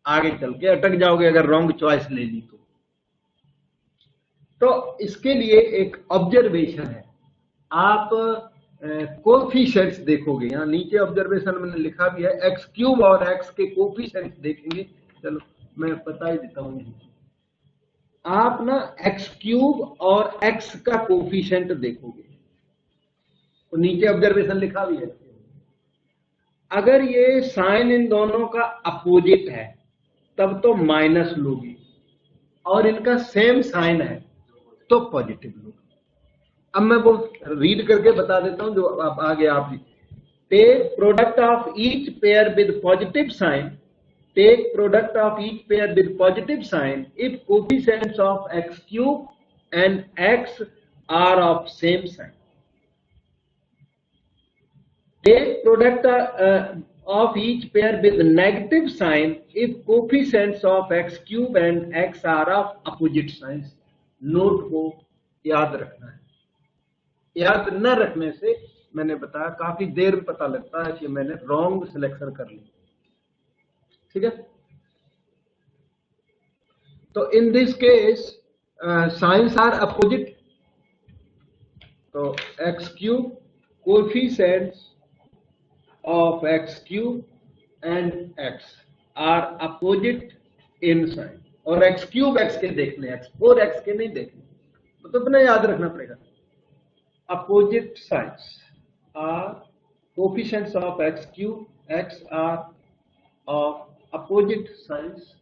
आगे चल के अटक जाओगे अगर रॉन्ग चॉइस ले ली तो इसके लिए एक ऑब्जर्वेशन है, आप कोफिशिएंट्स देखोगे, यहाँ नीचे ऑब्जर्वेशन मैंने लिखा भी है, एक्स क्यूब और एक्स के कोफिशिएंट्स देखेंगे। चलो मैं बता ही देता हूँ, आप ना एक्स क्यूब और एक्स का कोफिशिएंट देखोगे तो नीचे ऑब्जर्वेशन लिखा भी है, अगर ये साइन इन दोनों का अपोजिट है तब तो माइनस लोगे, और इनका सेम साइन है तो पॉजिटिव लोगे। अब मैं वो रीड करके बता देता हूं जो आप आगे आप take product of each pair with positive sign, take product of each pair with positive sign if coefficients of x cube and x are of same sign. Take product of each pair with negative sign if coefficients of x cube and x are of opposite signs. Note को याद रखना है, याद न रखने से मैंने बताया काफी देर में पता लगता है कि मैंने रॉन्ग सिलेक्शन कर ली, ठीक है। तो in this case signs are opposite, तो x cube coefficients of x cube and x are opposite in sign, और एक्स क्यूब एक्स के देखने, एक्स फोर एक्स के नहीं देखने, तो अपना याद रखना पड़ेगा। Opposite signs are coefficients of x cube x are of opposite signs,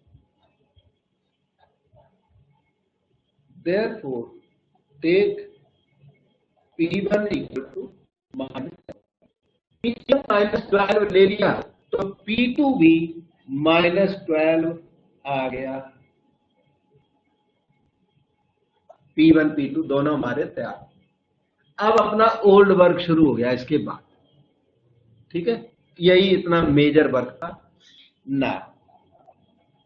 therefore take P1 equal to minus P1 minus 12 ले लिया तो P2 भी minus 12 आ गया। P1 P2 दोनों हमारे तैयार। अब अपना ओल्ड वर्क शुरू हो गया इसके बाद, ठीक है, यही इतना मेजर वर्क था ना।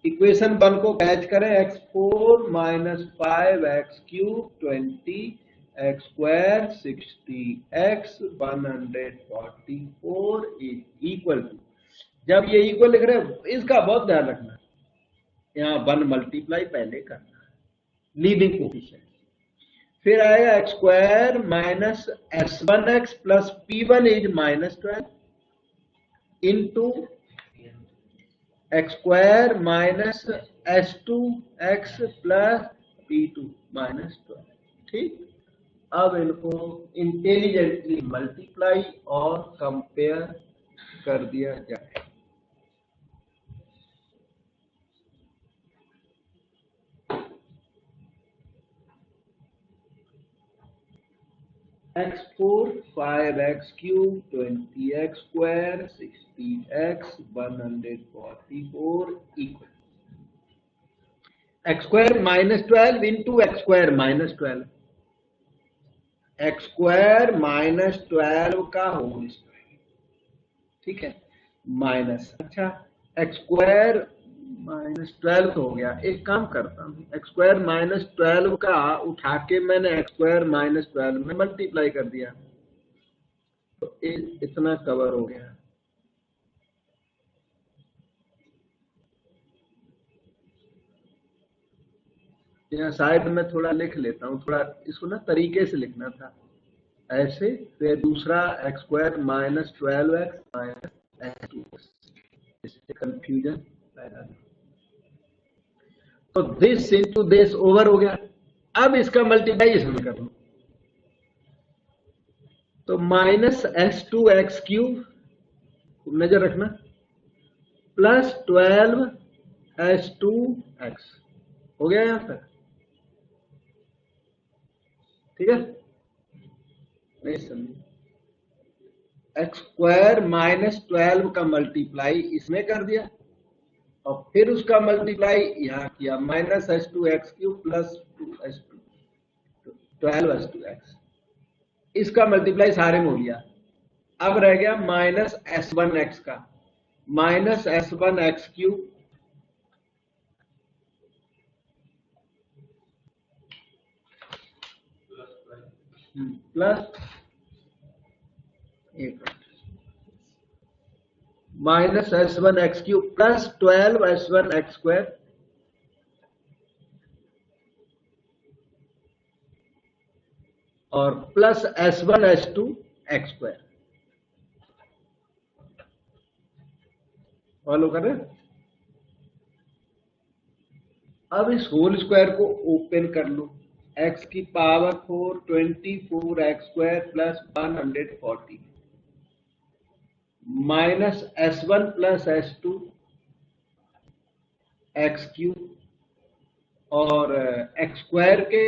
इक्वेशन 1 को कैच करें, x4 minus 5x³ 20 x² 60 x 144 equal to, जब ये इक्वल लिख रहे हैं इसका बहुत ध्यान रखना, यहाँ 1 मल्टीप्लाई पहले करना, लीडिंग कोएफिशिएंट, फिर आएगा x² minus s1x plus p1 is minus 12 into x² minus s2x plus p2 minus 12, ठीक। अब इनको इंटेलिजेंटली मल्टीप्लाई और कंपेयर कर दिया जाए। x4 5x³ 20x² 60x 144 equal x² minus 12 into x² minus 12, x² minus 12 का होल स्क्वायर, ठीक है, माइनस, अच्छा x² माइनस 12 हो गया। एक काम करता हूँ, x² माइनस 12 का उठा के मैंने x² माइनस 12 में मल्टीप्लाई कर दिया, तो इतना कवर हो गया। यहाँ साइड में थोड़ा लिख लेता हूँ, थोड़ा इसको ना तरीके से लिखना था ऐसे, फिर दूसरा x² minus 12x minus s2x, इससे कंफ्यूजन पैदा नहीं। तो दिस इंटू दिस ओवर हो गया। अब इसका मल्टीप्लाई इसमें कर लो, तो माइनस s2x³ नजर रखना प्लस 12s2x हो गया यहां तक, ठीक है, नहीं समझे, x² माइनस 12 का मल्टीप्लाई इसमें कर दिया और फिर उसका मल्टीप्लाई यहां किया, minus s2x³ plus 2s2 12s2x, इसका मल्टीप्लाई सारे में हो लिया। अब रह गया माइनस s1x का, minus s1x³ plus minus s1x³ plus 12s1x² और प्लस s1s2x²। फॉलो कर रहे हैं? अब इस होल स्क्वायर को ओपन कर लो, x की power 4 24x² plus 140 minus s1 plus s2 x³ और x² के,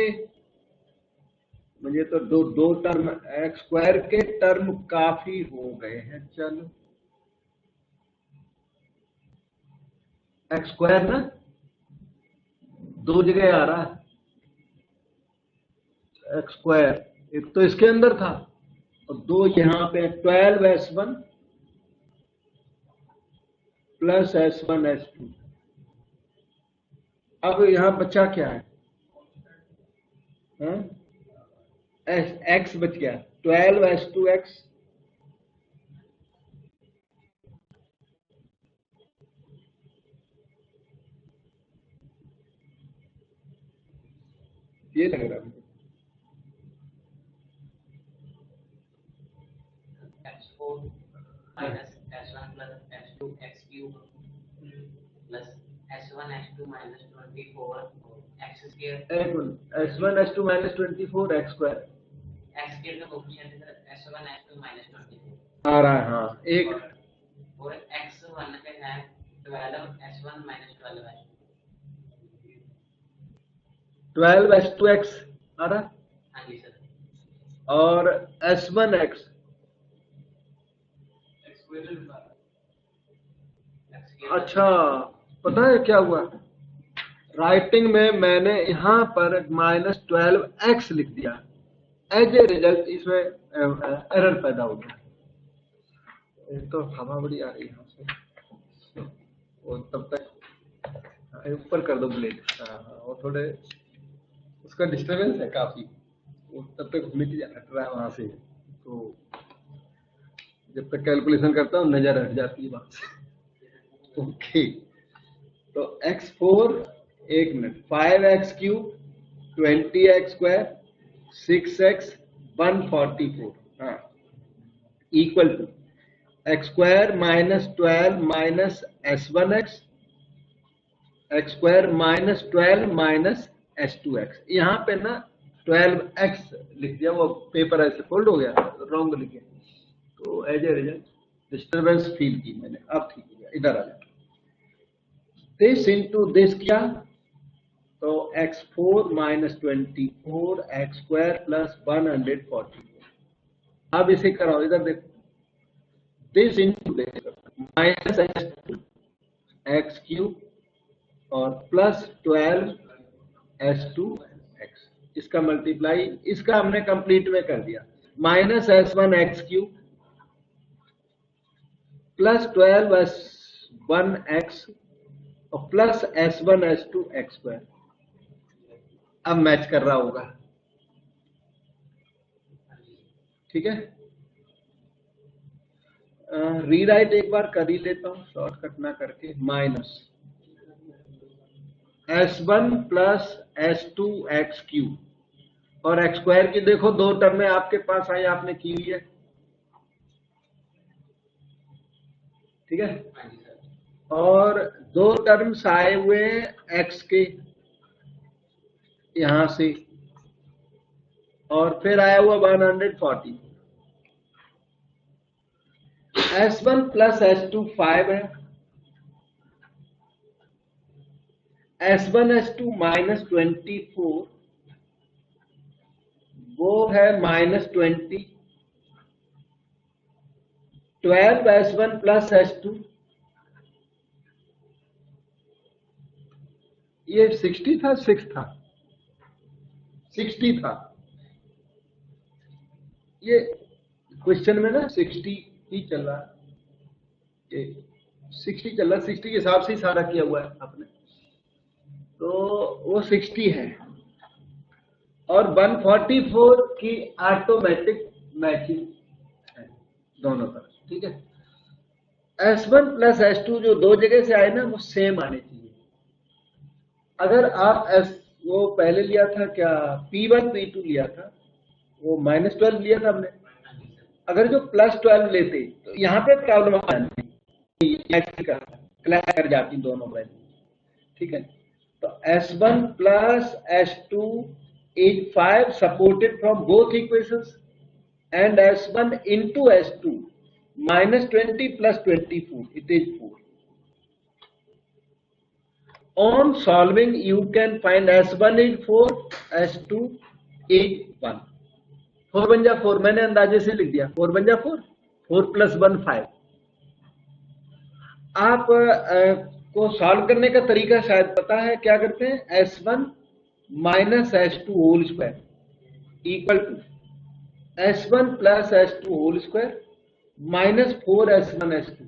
मुझे तो दो टर्म x² के टर्म काफी हो गए हैं, चलो x² ना दो जगह आ रहा है, x² एक तो इसके अंदर था और दो यहां पे 12s1 प्लस s1s2। अब यहां बचा क्या है, x बच गया 12s2x ये लग रहा है मुझे। x4 minus s1 plus s2 x cube plus s1 s2 minus 24 x square S1 S2 minus 24 x square x square का कोफिशिएंट है s1 s2 minus 24 आ रहा है। हाँ एक और x1 पे है 12 s1 minus 12 है 12 S2 x आ रहा है हाँ जी सर और S1 x अच्छा पता है क्या हुआ, राइटिंग में मैंने यहाँ पर -12x लिख दिया, एज ए रिजल्ट इसमें एरर पैदा हो गया। तो हवा बड़ी आ रही है यहाँ से, वो तब तक ऊपर कर दो ब्लेड। हाँ वो थोड़े उसका डिस्टरबेंस है काफी, वो तब तक घूमती हट रहा है वहां से, तो जब तक कैलकुलेशन करता हूँ नजर हट जाती है वहां से। ओके तो x4 एक minute 5x cube 20x square 6x 144 हाँ equal to x square -12 minus s1x x square -12 minus s2x। यहाँ पे ना 12x लिख दिया, वो पेपर ऐसे फोल्ड हो गया, रॉन्ग लिख गया, तो as a result disturbance feel की मैंने। अब ठीक हो गया, इधर आ जाए। दिस इंटू दिस किया तो x4 minus 24 x square plus 144। अब इसे कराओ, इधर देखो, this into this minus x cube और प्लस 12 s2x, इसका मल्टीप्लाई, इसका हमने कंप्लीट में कर दिया, minus s1 x cube plus 12 s1x और plus s1 s2 x square. अब मैच कर रहा होगा, ठीक है। रीराइट एक बार कर ही लेता हूं शॉर्टकट ना करके, minus s1 plus s2 x cube और x स्क्वायर की देखो दो टर्में आपके पास आई, आपने की हुई है, ठीक है, और दो टर्म्स आए हुए x के यहां से, और फिर आया हुआ 140। s1 प्लस s2 5 है, s1 s2 माइनस 24 वो है -20, 12 s1 प्लस s2 ये 60 था, 6 था, 60 था, ये क्वेश्चन में ना 60 ही चल रहा है, ये 60 चल रहा है, 60 के हिसाब से ही सारा किया हुआ है आपने, तो वो 60 है और 144 की ऑटोमेटिक मैचिंग है दोनों तरफ, ठीक है। s1 प्लस s2 जो दो जगह से आए ना वो सेम आने चाहिए। अगर आप वो पहले लिया था क्या, P1 P2 लिया था, वो -12 लिया था हमने, अगर जो +12 लेते तो यहाँ पे प्रॉब्लम आ जाती, क्लैश कर जाती दोनों वैल्यू, ठीक है। तो s1 plus s2 is 5 supported from both equations and s1 into s2 -20 plus 24 it is 4. On solving you can find s1 is 4, s2 is 1, 4 बन जा 4, मैंने अंदाजे से लिख दिया, 4 बन जा 4, 4 प्लस 1 5। आप को सॉल्व करने का तरीका शायद पता है, क्या करते हैं, s1 minus s2 whole square equal to s1 plus s2 whole square minus 4 s1 s2,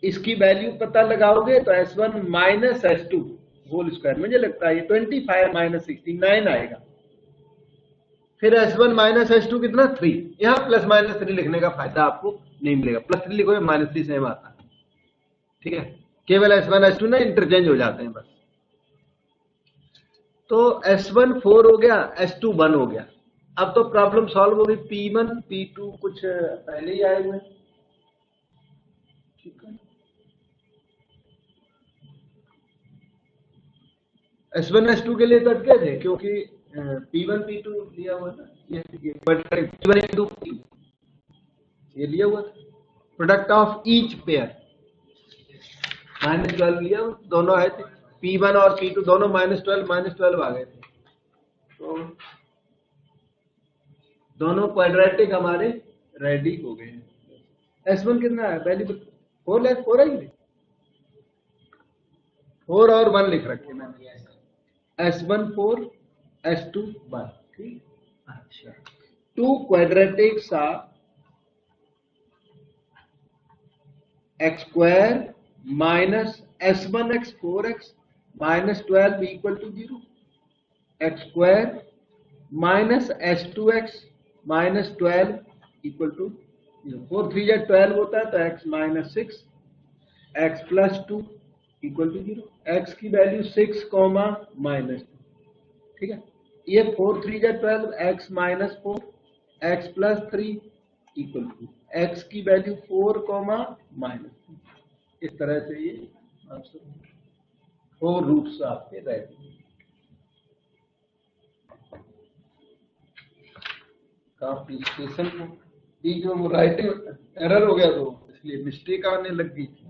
इसकी वैल्यू पता लगाओगे तो s1 minus s2 whole square, मुझे लगता है ये 25 माइनस 69 आएगा, फिर s1 माइनस s2 कितना 3, यहाँ प्लस माइनस 3 लिखने का फायदा आपको नहीं मिलेगा, +3 लिखोगे -3 सेम आता है, ठीक है, केवल s1 s2 ना इंटरचेंज हो जाते हैं बस। तो S1 4 हो गया, S2 1 हो गया। अब तो प्रॉब्लम सॉल्व हो गई। P1 P2 कुछ पहले ही आए हुए हैं, ठीक है। S1 S2 के लिए तो अटके थे क्योंकि P1 P2 लिया हुआ था, ये P1 into P ये लिया हुआ था। प्रोडक्ट ऑफ ईच पेयर -12 लिया, दोनों आए थे। P1 और P2 दोनों -12 आ गए थे, तो दोनों क्वाड्रेटिक हमारे रेडी हो गए। S1 कितना है वैल्यू? 4 आई है, 4 और 1 लिख रखे मैंने। S1 4, S2 1, ठीक। अच्छा, 2 quadratics are x square minus S1x 4x minus 12 equal to 0, x square minus S2x minus 12 equal to 0। 4 3 या 12 होता है तो x minus 6, x plus 2 equal to 0। x की वैल्यू 6, minus 2, ठीक है। ये 4 3 या 12, x minus 4, x plus 3 equal to x की वैल्यू 4, minus 2। इस तरह से ये आंसर 4 रूट्स आपके रहेंगे। काफी स्टेशन को बीच में वो राइटिंग एरर हो गया, तो इसलिए मिस्टेक आने लग गई थी।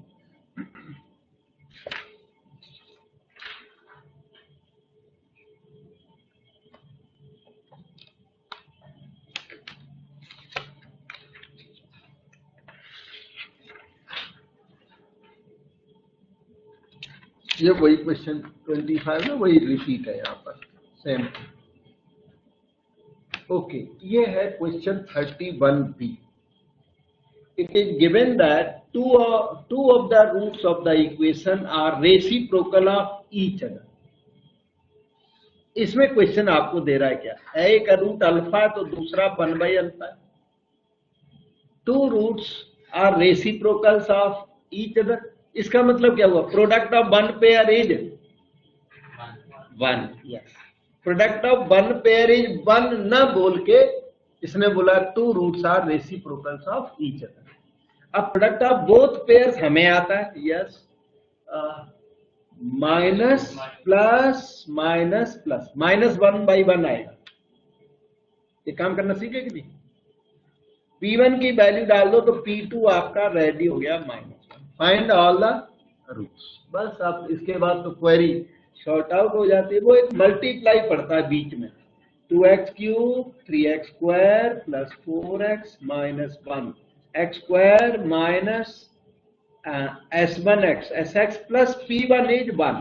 ये वही क्वेश्चन 25 है, वही रिपीट है यहाँ पर, सेम। ओके, ये है question 31B। It is given that two of the roots of the equation are reciprocal of each other। इसमें क्वेश्चन आपको दे रहा है क्या, एक का रूट अल्फा तो दूसरा 1/अल्फा। Two roots are reciprocals of each other. इसका मतलब क्या हुआ, product of one pair is 1। Yes, product of one pair is 1 न बोल के इसने बोला two roots are reciprocals of each other. अब प्रोडक्ट ऑफ बोथ पेयर्स हमें आता है, yes, minus plus minus plus -1/1 आएगा। ये काम करना सीखे कि नहीं? P1 की वैल्यू डाल दो तो P2 आपका रेडी हो गया -1। Find all the roots. बस अब इसके बाद तो क्वेरी शॉर्ट आउट हो जाती है। वो एक मल्टीप्लाई पड़ता है बीच में, 2x³ 3x² plus 4x minus 1, x² minus S1x sx plus P1 is 1,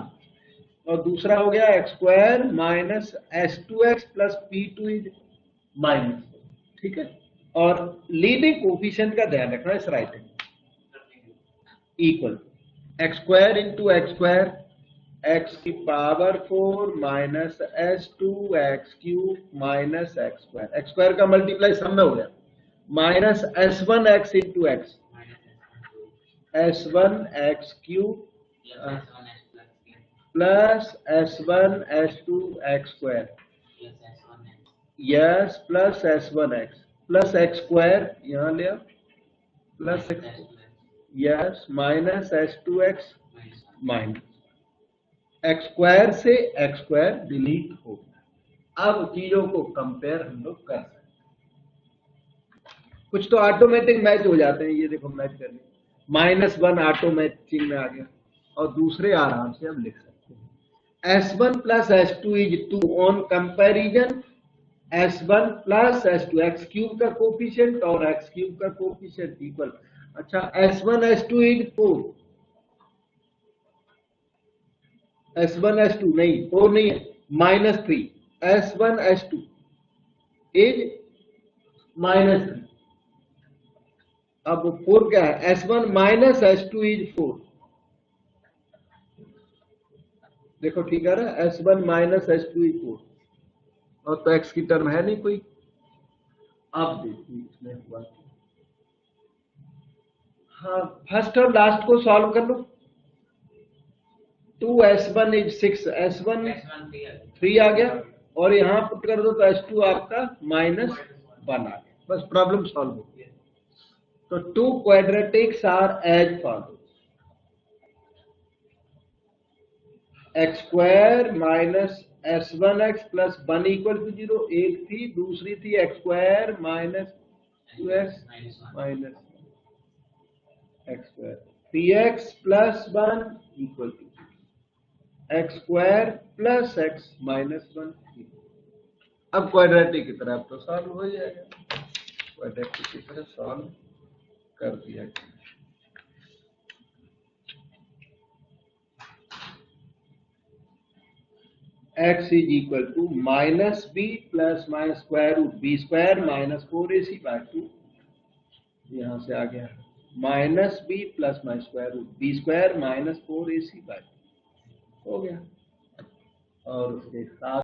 और दूसरा हो गया x² minus S2x plus P2 is -1, ठीक है। और लीडिंग कोफिशिएंट का ध्यान रखना इस writing equal x² into x² x की power 4 minus S2x³ minus x² का मल्टीप्लाई सब में हो गया, minus S1x into x S1x³ plus S1 S2 x², yes, plus S1x plus x² यहाँ ले plus x, yes, minus S2x minus x² से x² delete हो गया। अब चीजों को कंपेयर हम लोग कर सकते हैं, कुछ तो ऑटोमेटिक मैच हो जाते हैं। ये देखो मैच कर लिया, -1 ऑटो मैचिंग में आ गया, और दूसरे आराम से हम लिख सकते हैं। S1 plus S2 is 2 on comparison S1 plus S2, x³ का कोफिशिएंट और x³ का कोफिशिएंट इक्वल। अच्छा, S1 S2 is 4, S1 S2 नहीं, 4 नहीं है, -3, S1 S2 इज -3। अब 4 क्या है, S1 माइनस S2 इज 4। देखो ठीक है ना, S1 माइनस S2 इज 4, और तो x की टर्म है नहीं कोई। अब देखिए इसमें हुआ, हाँ, फर्स्ट और लास्ट को सॉल्व कर लो। 2s1 इज 6, s1 S1 3 आ गया, और यहाँ पुट कर दो तो s2 आपका -1 आ गया। बस प्रॉब्लम सॉल्व हो गया। तो 2 quadratics are as follows, x square minus s1x plus 1 equal to 0, एक थी, दूसरी थी x square minus 2x minus x square, 3x plus 1 equal to x square plus x minus 1। अब क्वाड्रेटिक की तरह तो सॉल्व हो जाएगा, क्वाड्रेटिक की तरह सॉल्व कर दिया गया। x is equal to minus B plus minus square root b square minus 4ac/2, यहाँ से आ गया minus B plus minus square root b square minus 4ac/2 हो गया। और उसके साथ